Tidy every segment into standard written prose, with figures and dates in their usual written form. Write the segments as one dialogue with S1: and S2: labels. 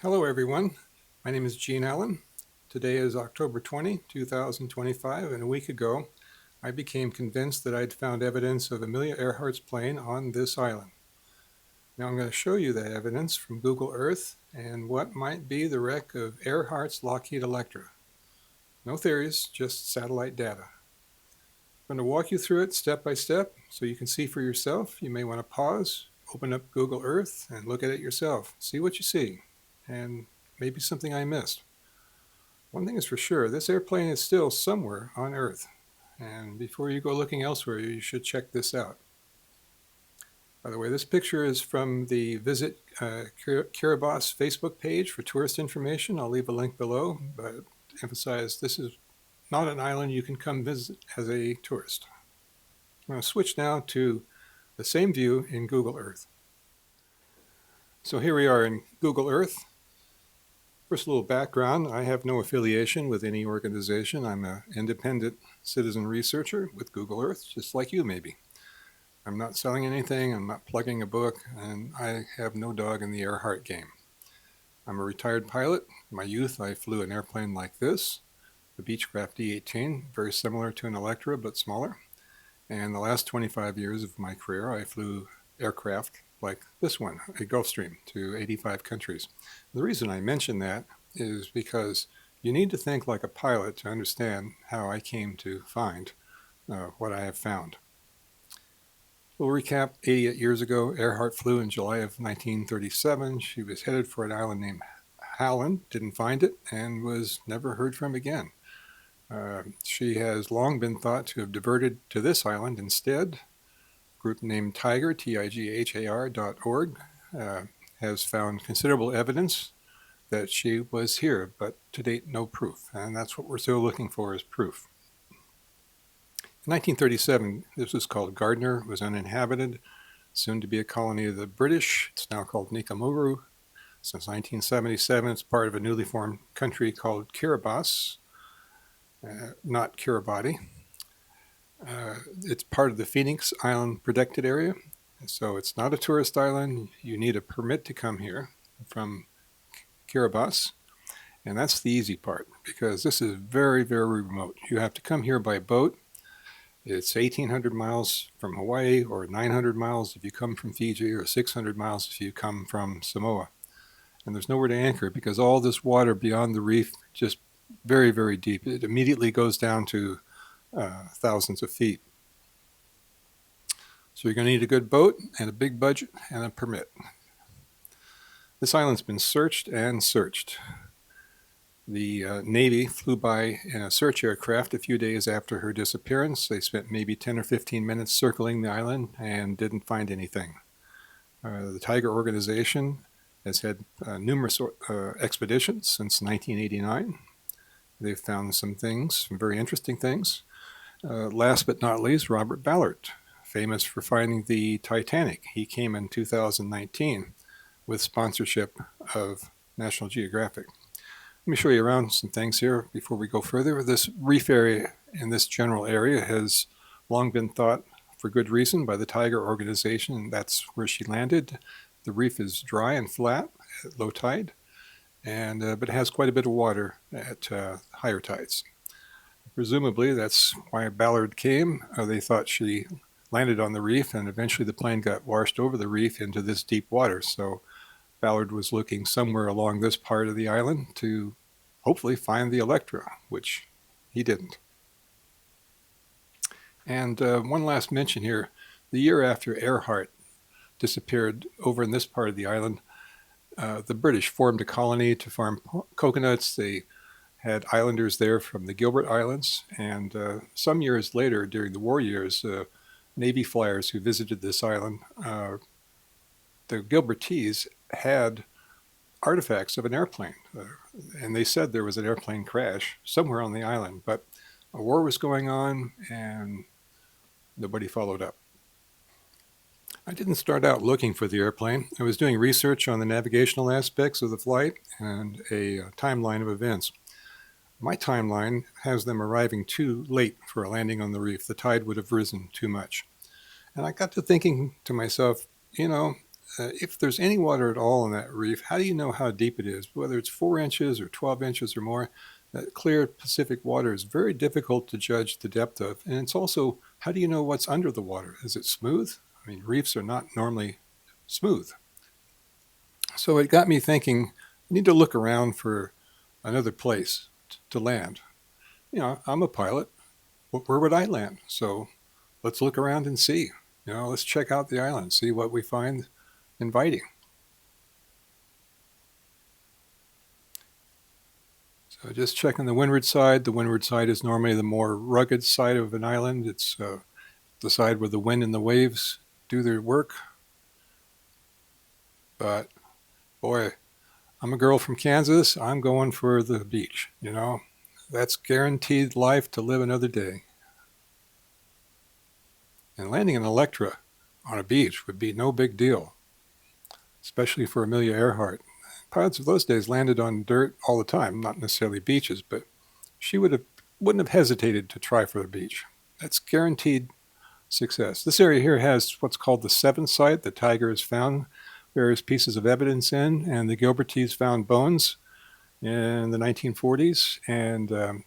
S1: Hello everyone, my name is Gene Allen. Today is October 20, 2025, and a week ago I became convinced that I'd found evidence of Amelia Earhart's plane on this island. Now I'm going to show you that evidence from Google Earth and what might be the wreck of Earhart's Lockheed Electra. No theories, just satellite data. I'm going to walk you through it step by step so you can see for yourself. You may want to pause, open up Google Earth, and look at it yourself. See what you see, and maybe something I missed. One thing is for sure, this airplane is still somewhere on Earth. And before you go looking elsewhere, you should check this out. By the way, this picture is from the Visit Kiribati Facebook page for tourist information. I'll leave a link below, but emphasize this is not an island you can come visit as a tourist. I'm going to switch now to the same view in Google Earth. So here we are in Google Earth. First, a little background. I have no affiliation with any organization. I'm an independent citizen researcher with Google Earth, just like you maybe. I'm not selling anything, I'm not plugging a book, and I have no dog in the Earhart game. I'm a retired pilot. In my youth, I flew an airplane like this, the Beechcraft D-18, very similar to an Electra, but smaller. And the last 25 years of my career, I flew aircraft like this one, a Gulfstream, to 85 countries. The reason I mention that is because you need to think like a pilot to understand how I came to find what I have found. We'll recap. 88 years ago, Earhart flew in July of 1937. She was headed for an island named Howland, didn't find it, and was never heard from again. She has long been thought to have diverted to this island instead. A group named Tiger, TIGHAR.org, has found considerable evidence that she was here, but to date, no proof. And that's what we're still looking for, is proof. In 1937, this was called Gardner. It was uninhabited, soon to be a colony of the British. It's now called Nikumaroro. Since 1977, it's part of a newly formed country called Kiribati, not Kiribati. It's part of the Phoenix Island Protected Area, so it's not a tourist island. You need a permit to come here from Kiribati, and that's the easy part, because this is very, very remote. You have to come here by boat. It's 1,800 miles from Hawaii, or 900 miles if you come from Fiji, or 600 miles if you come from Samoa. And there's nowhere to anchor because all this water beyond the reef, just very, very deep. It immediately goes down to thousands of feet. So you're going to need a good boat and a big budget and a permit. This island's been searched and searched. The Navy flew by in a search aircraft a few days after her disappearance. They spent maybe 10 or 15 minutes circling the island and didn't find anything. The Tiger organization has had numerous expeditions since 1989. They've found some things, some very interesting things. Last but not least, Robert Ballard, famous for finding the Titanic. He came in 2019 with sponsorship of National Geographic. Let me show you around some things here before we go further. This reef area in this general area has long been thought, for good reason, by the Tiger organization. That's where she landed. The reef is dry and flat at low tide, and but it has quite a bit of water at higher tides. Presumably, that's why Ballard came. They thought she landed on the reef, and eventually the plane got washed over the reef into this deep water. So Ballard was looking somewhere along this part of the island to hopefully find the Electra, which he didn't. And one last mention here. The year after Earhart disappeared over in this part of the island, the British formed a colony to farm coconuts. They had islanders there from the Gilbert Islands, and some years later, during the war years, Navy flyers who visited this island, the Gilbertese had artifacts of an airplane, and they said there was an airplane crash somewhere on the island, but a war was going on and nobody followed up. I didn't start out looking for the airplane. I was doing research on the navigational aspects of the flight and a timeline of events. My timeline has them arriving too late for a landing on the reef. The tide would have risen too much. And I got to thinking to myself, you know, if there's any water at all in that reef, how do you know how deep it is? Whether it's 4 inches or 12 inches or more, that clear Pacific water is very difficult to judge the depth of. And it's also, how do you know what's under the water? Is it smooth? I mean, reefs are not normally smooth. So it got me thinking, I need to look around for another place to land. You know, I'm a pilot. Where would I land? So let's look around and see. You know, let's check out the island, see what we find inviting. So just checking the windward side. The windward side is normally the more rugged side of an island. It's the side where the wind and the waves do their work. But boy, I'm a girl from Kansas. I'm going for the beach, you know. That's guaranteed life to live another day. And landing an Electra on a beach would be no big deal, especially for Amelia Earhart. Pilots of those days landed on dirt all the time, not necessarily beaches, but she wouldn't have hesitated to try for the beach. That's guaranteed success. This area here has what's called the 7th site. The Tiger has found various pieces of evidence in, and the Gilbertese found bones in the 1940s, and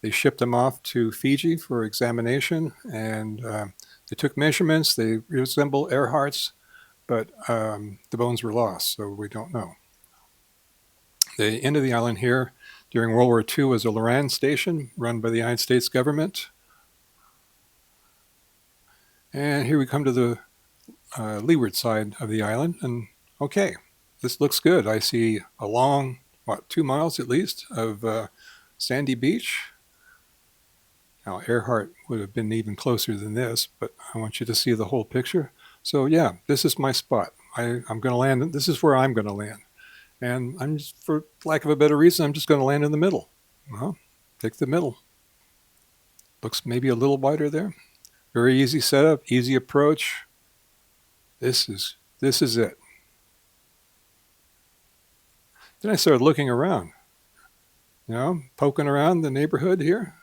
S1: they shipped them off to Fiji for examination, and they took measurements. They resemble Earhart's, but the bones were lost, so we don't know. The end of the island here during World War II was a Loran station run by the United States government. And here we come to the leeward side of the island, and okay, this looks good. I see a long, 2 miles at least of sandy beach. Now, Earhart would have been even closer than this, but I want you to see the whole picture. So yeah, this is my spot. I'm going to land. This is where I'm going to land. And I'm just, for lack of a better reason, I'm just going to land in the middle. Well, take the middle. Looks maybe a little wider there. Very easy setup, easy approach. This is it. Then I started looking around, you know, poking around the neighborhood here.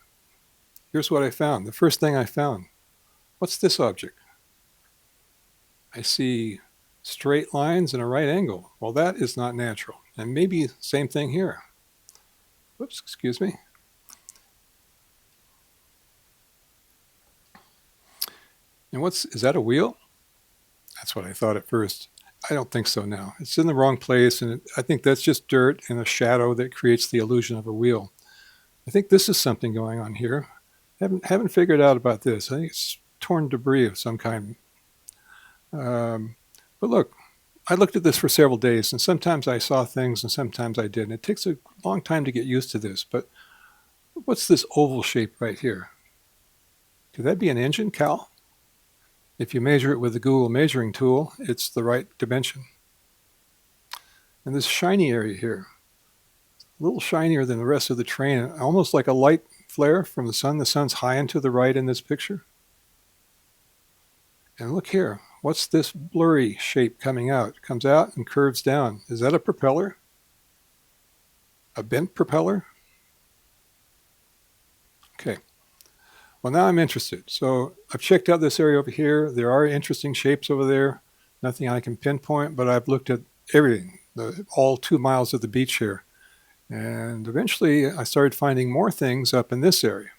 S1: Here's what I found. The first thing I found. What's this object? I see straight lines and a right angle. Well, that is not natural. And maybe same thing here. Whoops, excuse me. And is that a wheel? That's what I thought at first. I don't think so now. It's in the wrong place, and I think that's just dirt and a shadow that creates the illusion of a wheel. I think this is something going on here. Haven't figured out about this. I think it's torn debris of some kind. But look, I looked at this for several days, and sometimes I saw things and sometimes I didn't. It takes a long time to get used to this, but what's this oval shape right here? Could that be an engine cowl? If you measure it with the Google measuring tool, it's the right dimension. And this shiny area here, a little shinier than the rest of the train, almost like a light flare from the sun. The sun's high and to the right in this picture. And look here, what's this blurry shape coming out? It comes out and curves down. Is that a propeller? A bent propeller? Okay. Well, now I'm interested. So I've checked out this area over here. There are interesting shapes over there. Nothing I can pinpoint, but I've looked at everything, all 2 miles of the beach here. And eventually I started finding more things up in this area.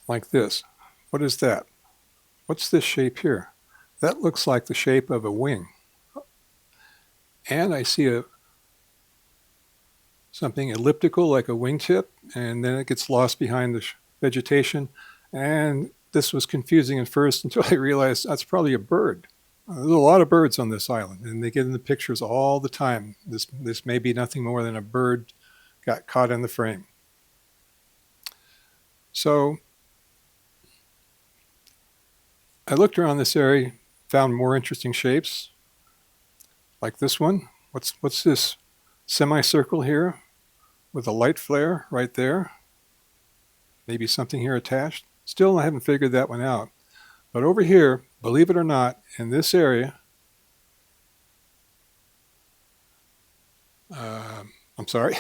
S1: Like this. What is that? What's this shape here? That looks like the shape of a wing. And I see something elliptical like a wingtip, and then it gets lost behind the vegetation. And this was confusing at first until I realized that's probably a bird. There's a lot of birds on this island, and they get in the pictures all the time. This may be nothing more than a bird got caught in the frame. So I looked around this area, found more interesting shapes, like this one. What's this semicircle here with a light flare right there? Maybe something here attached. Still, I haven't figured that one out. But over here, believe it or not, in this area, I'm sorry,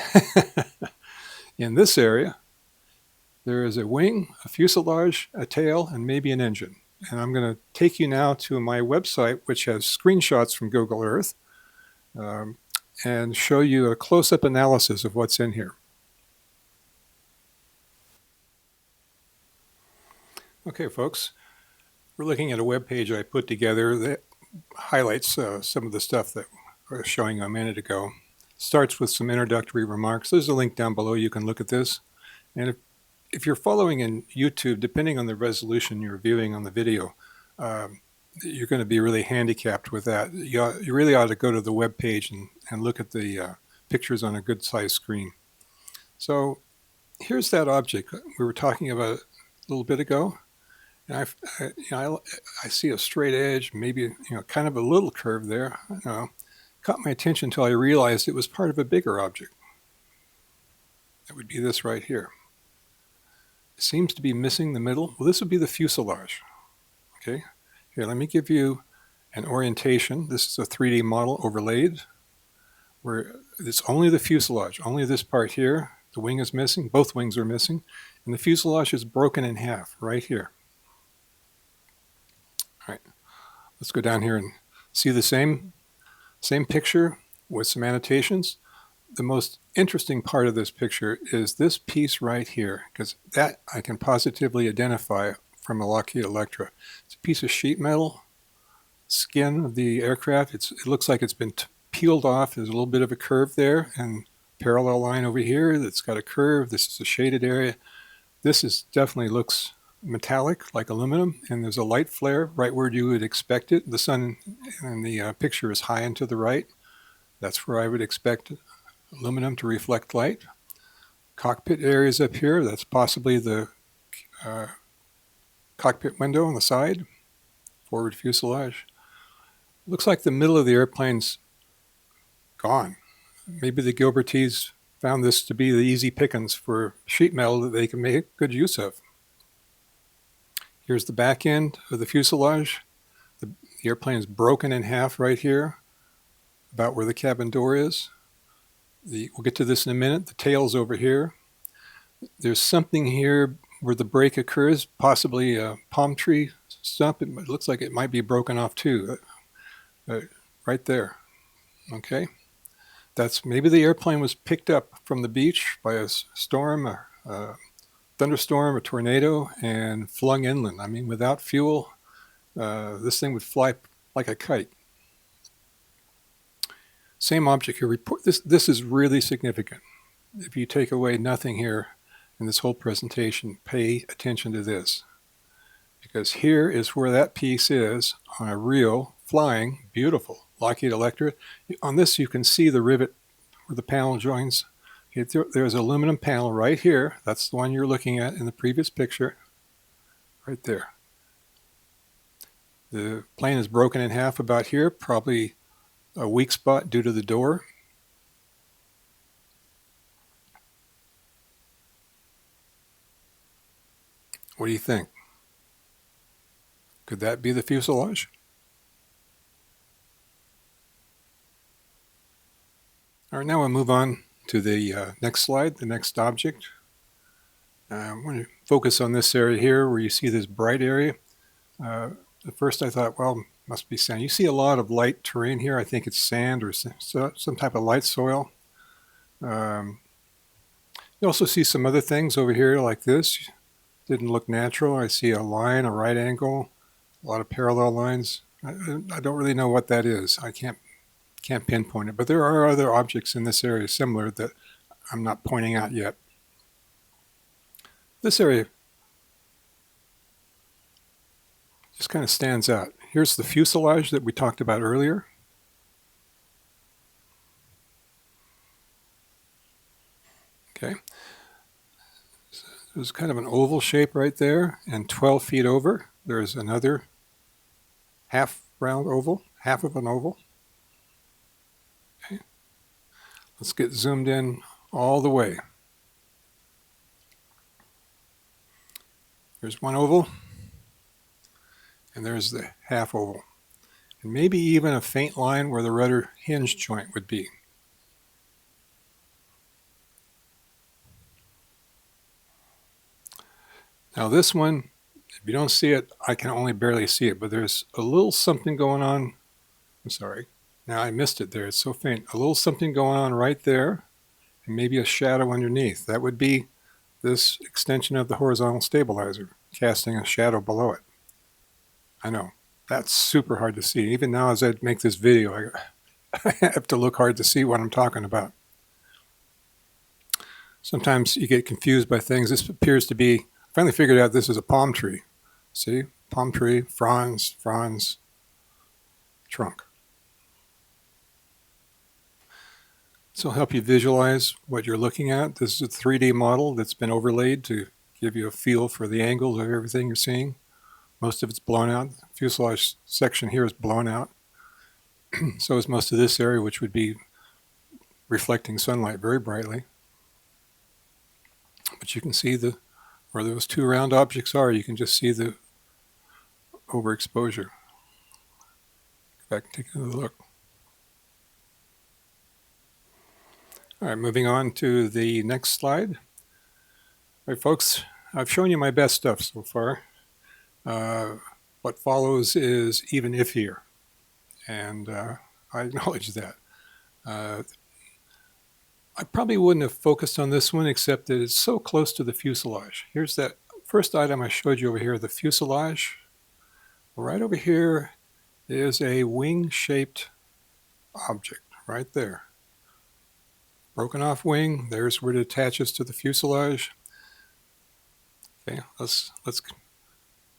S1: in this area, there is a wing, a fuselage, a tail, and maybe an engine. and I'm going to take you now to my website, which has screenshots from Google Earth, and show you a close-up analysis of what's in here. Okay, folks, we're looking at a web page I put together that highlights some of the stuff that I was showing a minute ago. Starts with some introductory remarks. There's a link down below. You can look at this. And if you're following in YouTube, depending on the resolution you're viewing on the video, you're going to be really handicapped with that. You really ought to go to the web page and look at the pictures on a good-sized screen. So here's that object we were talking about a little bit ago. And I see a straight edge, maybe kind of a little curve there. Caught my attention until I realized it was part of a bigger object. That would be this right here. It seems to be missing the middle. Well, this would be the fuselage. Okay, here, let me give you an orientation. This is a 3D model overlaid, where it's only the fuselage, only this part here. The wing is missing, both wings are missing, and the fuselage is broken in half right here. All right, let's go down here and see the same picture with some annotations. The most interesting part of this picture is this piece right here, because that I can positively identify from a Lockheed Electra. It's a piece of sheet metal, skin of the aircraft. It looks like it's been peeled off. There's a little bit of a curve there, and parallel line over here that's got a curve. This is a shaded area. This definitely looks metallic, like aluminum, and there's a light flare right where you would expect it. The sun in the picture is high and to the right. That's where I would expect aluminum to reflect light. Cockpit areas up here, that's possibly the cockpit window on the side, forward fuselage. Looks like the middle of the airplane's gone. Maybe the Gilbertese found this to be the easy pickings for sheet metal that they can make good use of. Here's the back end of the fuselage. The airplane is broken in half right here, about where the cabin door is. We'll get to this in a minute. The tail's over here. There's something here where the break occurs, possibly a palm tree stump. It looks like it might be broken off too, right there. Okay, that's maybe the airplane was picked up from the beach by a storm, a thunderstorm, a tornado, and flung inland. I mean, without fuel, this thing would fly like a kite. Same object here. This is really significant. If you take away nothing here in this whole presentation, pay attention to this. Because here is where that piece is on a real, flying, beautiful Lockheed Electra. On this, you can see the rivet where the panel joins. There's an aluminum panel right here. That's the one you're looking at in the previous picture. Right there. The plane is broken in half about here, probably a weak spot due to the door. What do you think? Could that be the fuselage? All right, now we'll move on to the next slide, the next object. I want to focus on this area here where you see this bright area. At first I thought, well, must be sand. You see a lot of light terrain here. I think it's sand or some type of light soil. You also see some other things over here like this. Didn't look natural. I see a line, a right angle, a lot of parallel lines. I don't really know what that is. I can't pinpoint it, but there are other objects in this area similar that I'm not pointing out yet. This area just kind of stands out. Here's the fuselage that we talked about earlier. Okay. So there's kind of an oval shape right there, and 12 feet over, there's another half round oval, half of an oval. Okay. Let's get zoomed in all the way. There's one oval, and there's the half oval. And maybe even a faint line where the rudder hinge joint would be. Now this one, If you don't see it, I can only barely see it, but there's a little something going on. I'm sorry. Now I missed it there. It's so faint. A little something going on right there, and maybe a shadow underneath. That would be this extension of the horizontal stabilizer, casting a shadow below it. I know. That's super hard to see. Even now as I make this video, I have to look hard to see what I'm talking about. Sometimes you get confused by things. This appears to be, I finally figured out this is a palm tree. See? Palm tree, fronds, trunk. This will help you visualize what you're looking at. This is a 3D model that's been overlaid to give you a feel for the angles of everything you're seeing. Most of it's blown out. The fuselage section here is blown out. So is most of this area, which would be reflecting sunlight very brightly. But you can see where those two round objects are, you can just see the overexposure. Go back and take another look. All right, moving on to the next slide. All right, folks, I've shown you my best stuff so far. What follows is even iffier, and I acknowledge that. I probably wouldn't have focused on this one except that it's so close to the fuselage. Here's that first item I showed you over here, the fuselage. Right over here is a wing-shaped object right there. Broken off wing, there's where it attaches to the fuselage. Okay, let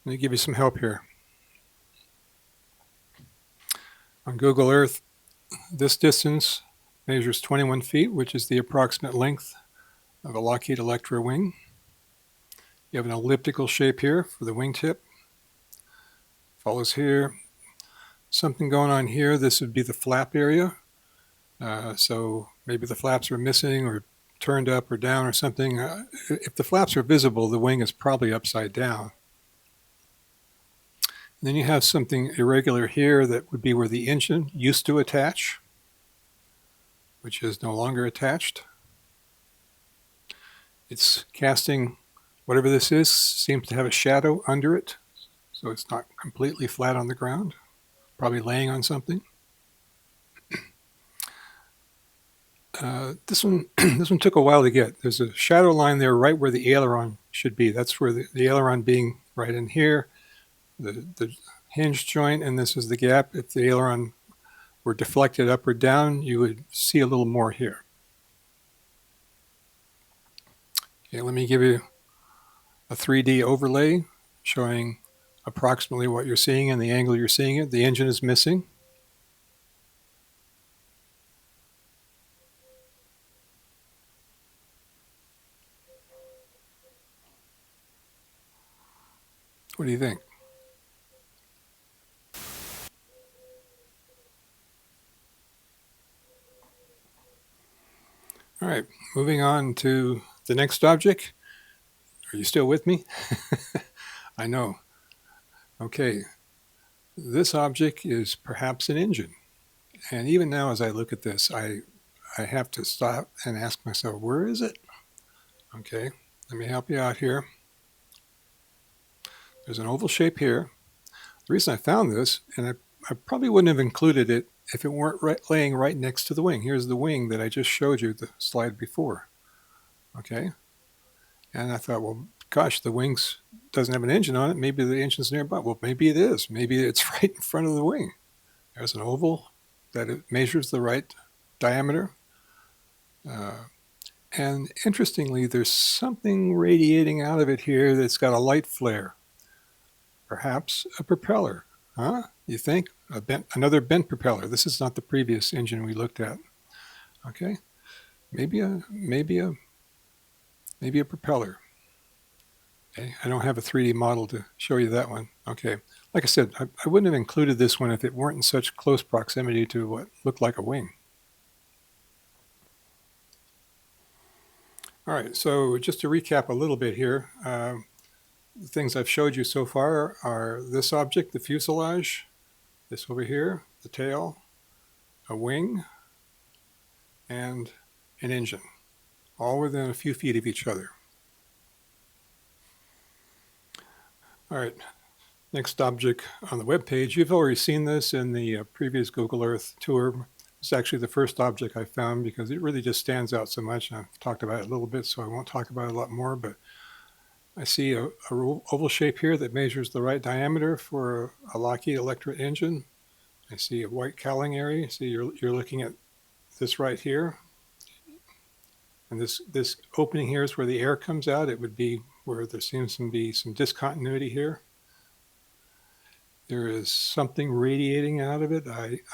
S1: me give you some help here. On Google Earth, this distance measures 21 feet, which is the approximate length of a Lockheed Electra wing. You have an elliptical shape here for the wingtip. Follows here. Something going on here. This would be the flap area. So maybe the flaps are missing or turned up or down or something. If the flaps are visible, the wing is probably upside down. And then you have something irregular here that would be where the engine used to attach, which is no longer attached. It's casting, whatever this is, seems to have a shadow under it, so it's not completely flat on the ground, probably laying on something. This one took a while to get. There's a shadow line there right where the aileron should be. That's where the aileron being right in here, the hinge joint, and this is the gap. If the aileron were deflected up or down, you would see a little more here. Okay, let me give you a 3D overlay showing approximately what you're seeing and the angle you're seeing it. The engine is missing. What do you think? All right, moving on to the next object. Are you still with me? I know. Okay, this object is perhaps an engine. And even now as I look at this, I have to stop and ask myself, where is it? Okay, let me help you out here. There's an oval shape here. The reason I found this, and I probably wouldn't have included it if it weren't laying right next to the wing. Here's the wing that I just showed you the slide before. Okay, and I thought, well, gosh, the wings doesn't have an engine on it. Maybe the engine's nearby. Well, maybe it is. Maybe it's right in front of the wing. There's an oval that it measures the right diameter. And interestingly, there's something radiating out of it here that's got a light flare. Perhaps a propeller, huh? You think? Another bent propeller. This is not the previous engine we looked at. Okay, maybe a propeller. Okay, I don't have a 3D model to show you that one. Okay, like I said, I wouldn't have included this one if it weren't in such close proximity to what looked like a wing. All right, so just to recap a little bit here, the things I've showed you so far are this object, the fuselage, this over here, the tail, a wing, and an engine, all within a few feet of each other. All right, next object on the web page. You've already seen this in the previous Google Earth tour. It's actually the first object I found because it really just stands out so much. And I've talked about it a little bit, so I won't talk about it a lot more, but I see a oval shape here that measures the right diameter for a Lockheed Electra engine. I see a white cowling area. See, you're looking at this right here. And this opening here is where the air comes out. It would be where there seems to be some discontinuity here. There is something radiating out of it.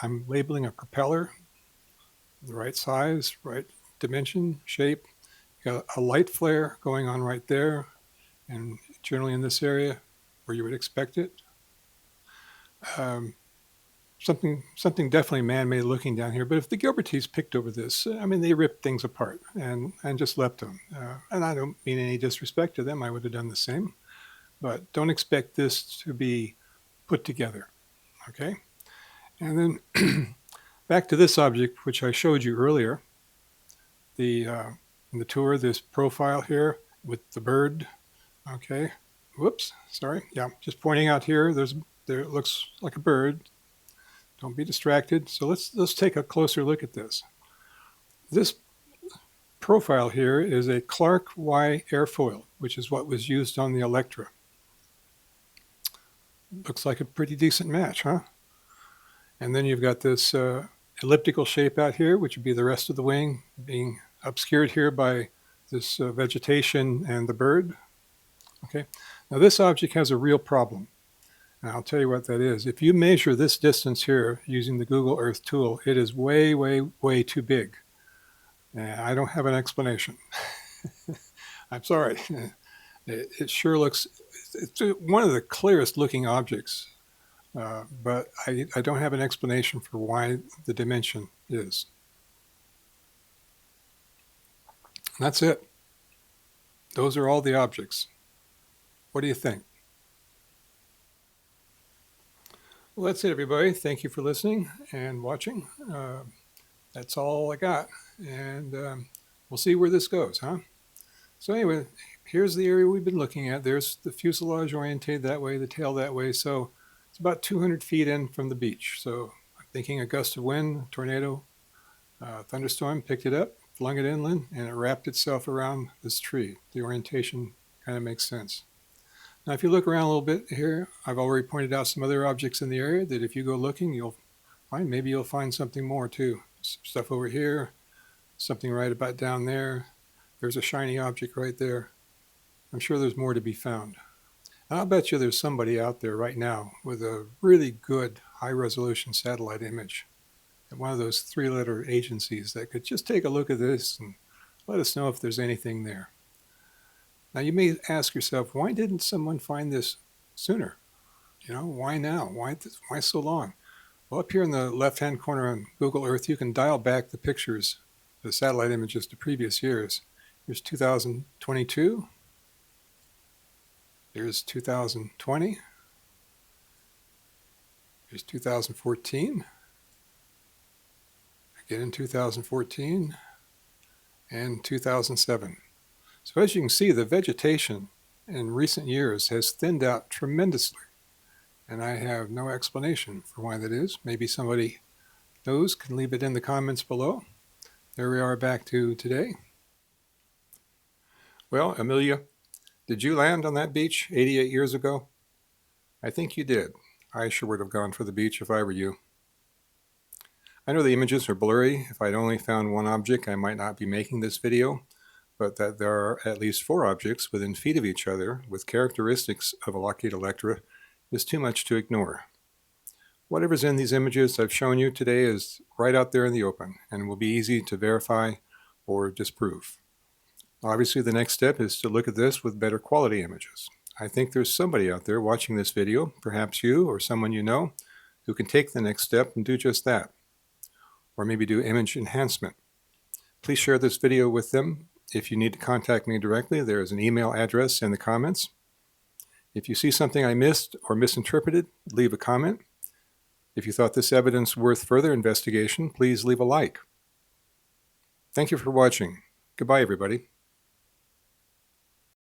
S1: I'm labeling a propeller, the right size, right dimension, shape. You got a light flare going on right there, and generally in this area where you would expect it. Something definitely man-made looking down here. But if the Gilbertese picked over this, I mean, they ripped things apart and just left them. And I don't mean any disrespect to them. I would have done the same. But don't expect this to be put together, okay? And then back to this object, which I showed you earlier, in the tour, this profile here with the bird, okay? Whoops, sorry. Yeah, just pointing out here, there it looks like a bird. Don't be distracted. So let's take a closer look at this. This profile here is a Clark Y airfoil, which is what was used on the Electra. Looks like a pretty decent match, huh? And then you've got this elliptical shape out here, which would be the rest of the wing, being obscured here by this vegetation and the bird. Okay, now this object has a real problem. And I'll tell you what that is. If you measure this distance here using the Google Earth tool, it is way, way, way too big. And I don't have an explanation. I'm sorry. It sure looks, it's one of the clearest looking objects, but I don't have an explanation for why the dimension is. And that's it. Those are all the objects. What do you think? Well, that's it, everybody. Thank you for listening and watching. That's all I got. And we'll see where this goes, huh? So anyway, here's the area we've been looking at. There's the fuselage oriented that way, the tail that way. So it's about 200 feet in from the beach. So I'm thinking a gust of wind, tornado, thunderstorm, picked it up, flung it inland, and it wrapped itself around this tree. The orientation kind of makes sense. Now, if you look around a little bit here, I've already pointed out some other objects in the area that if you go looking, maybe you'll find something more too. Some stuff over here, something right about down there. There's a shiny object right there. I'm sure there's more to be found. And I'll bet you there's somebody out there right now with a really good high-resolution satellite image at one of those three-letter agencies that could just take a look at this and let us know if there's anything there. Now, you may ask yourself, why didn't someone find this sooner? You know, why now? Why so long? Well, up here in the left-hand corner on Google Earth, you can dial back the pictures, the satellite images to previous years. Here's 2022. Here's 2020. Here's 2014. Again in 2014. And 2007. So as you can see, the vegetation in recent years has thinned out tremendously. And I have no explanation for why that is. Maybe somebody knows, can leave it in the comments below. There we are back to today. Well, Amelia, did you land on that beach 88 years ago? I think you did. I sure would have gone for the beach if I were you. I know the images are blurry. If I'd only found one object, I might not be making this video. But that there are at least 4 objects within feet of each other with characteristics of a Lockheed Electra is too much to ignore. Whatever's in these images I've shown you today is right out there in the open and will be easy to verify or disprove. Obviously, the next step is to look at this with better quality images. I think there's somebody out there watching this video, perhaps you or someone you know, who can take the next step and do just that. Or maybe do image enhancement. Please share this video with them. If you need to contact me directly, there is an email address in the comments. If you see something I missed or misinterpreted, leave a comment. If you thought this evidence worth further investigation, please leave a like. Thank you for watching. Goodbye, everybody.